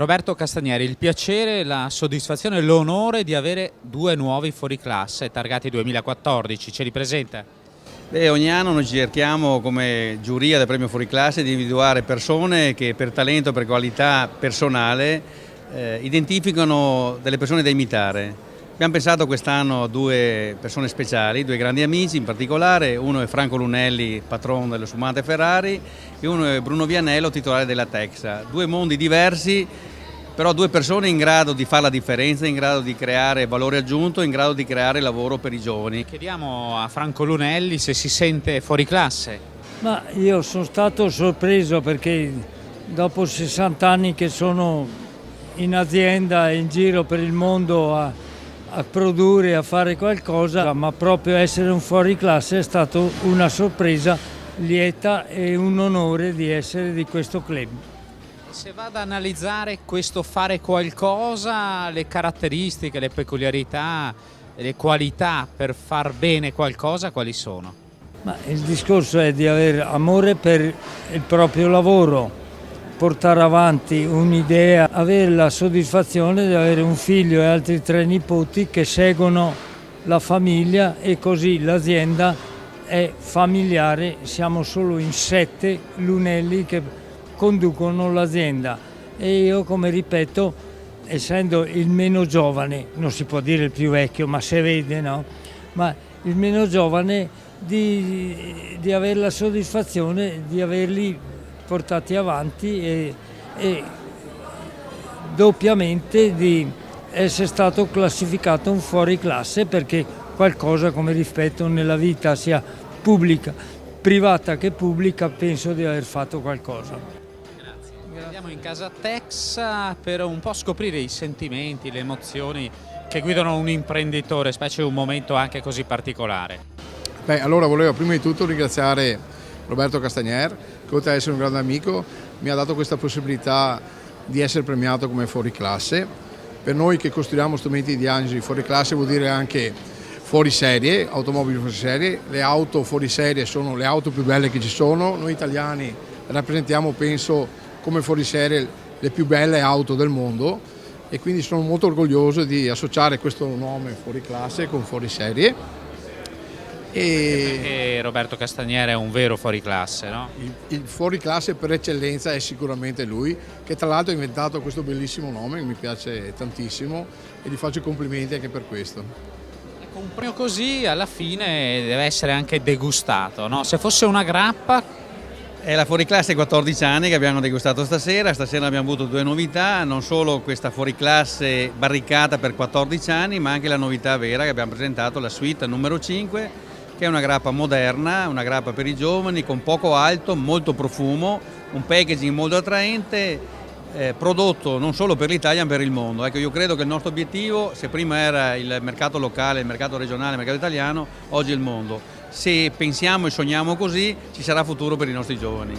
Roberto Castagneri, il piacere, la soddisfazione e l'onore di avere due nuovi fuoriclasse targati 2014, ce li presenta? Ogni anno noi cerchiamo come giuria del premio fuoriclasse di individuare persone che per talento, per qualità personale identificano delle persone da imitare. Abbiamo pensato quest'anno a due persone speciali, due grandi amici in particolare, uno è Franco Lunelli, patron delle Spumante Ferrari, e uno è Bruno Vianello, titolare della Texa. Due mondi diversi, però due persone in grado di fare la differenza, in grado di creare valore aggiunto, in grado di creare lavoro per i giovani. Chiediamo a Franco Lunelli se si sente fuori classe. Ma io sono stato sorpreso perché dopo 60 anni che sono in azienda e in giro per il mondo a produrre, a fare qualcosa, ma proprio essere un fuoriclasse è stato una sorpresa lieta e un onore di essere di questo club. Se vado ad analizzare questo fare qualcosa, le caratteristiche, le peculiarità, le qualità per far bene qualcosa, quali sono? Ma il discorso è di avere amore per il proprio lavoro, portare avanti un'idea, avere la soddisfazione di avere un figlio e altri 3 nipoti che seguono la famiglia e così l'azienda è familiare, siamo solo in 7 Lunelli che conducono l'azienda e io, come ripeto, essendo il meno giovane, non si può dire il più vecchio, ma si vede, no? Ma il meno giovane di avere la soddisfazione di averli portati avanti e doppiamente di essere stato classificato un fuoriclasse, perché qualcosa, come rispetto, nella vita sia pubblica, privata che pubblica, penso di aver fatto qualcosa. Grazie. Andiamo in casa Texa per un po' scoprire i sentimenti, le emozioni che guidano un imprenditore, specie in un momento anche così particolare. Allora volevo prima di tutto ringraziare Roberto Castagner, che oltre ad essere un grande amico mi ha dato questa possibilità di essere premiato come fuoriclasse. Per noi che costruiamo strumenti di diagnosi, fuoriclasse vuol dire anche fuori serie, automobili fuori serie. Le auto fuori serie sono le auto più belle che ci sono. Noi italiani rappresentiamo, penso, come fuori serie le più belle auto del mondo e quindi sono molto orgoglioso di associare questo nome fuoriclasse con fuori serie. E Roberto Castagneri è un vero fuoriclasse, no? Il fuoriclasse per eccellenza è sicuramente lui, che tra l'altro ha inventato questo bellissimo nome che mi piace tantissimo e gli faccio i complimenti anche per questo. Ecco, un premio così alla fine deve essere anche degustato, no? Se fosse una grappa. È la fuoriclasse 14 anni che abbiamo degustato stasera abbiamo avuto due novità, non solo questa fuoriclasse barricata per 14 anni, ma anche la novità vera che abbiamo presentato, la suite numero 5, che è una grappa moderna, una grappa per i giovani, con poco alto, molto profumo, un packaging molto attraente, prodotto non solo per l'Italia ma per il mondo. Ecco, io credo che il nostro obiettivo, se prima era il mercato locale, il mercato regionale, il mercato italiano, oggi è il mondo. Se pensiamo e sogniamo così, ci sarà futuro per i nostri giovani.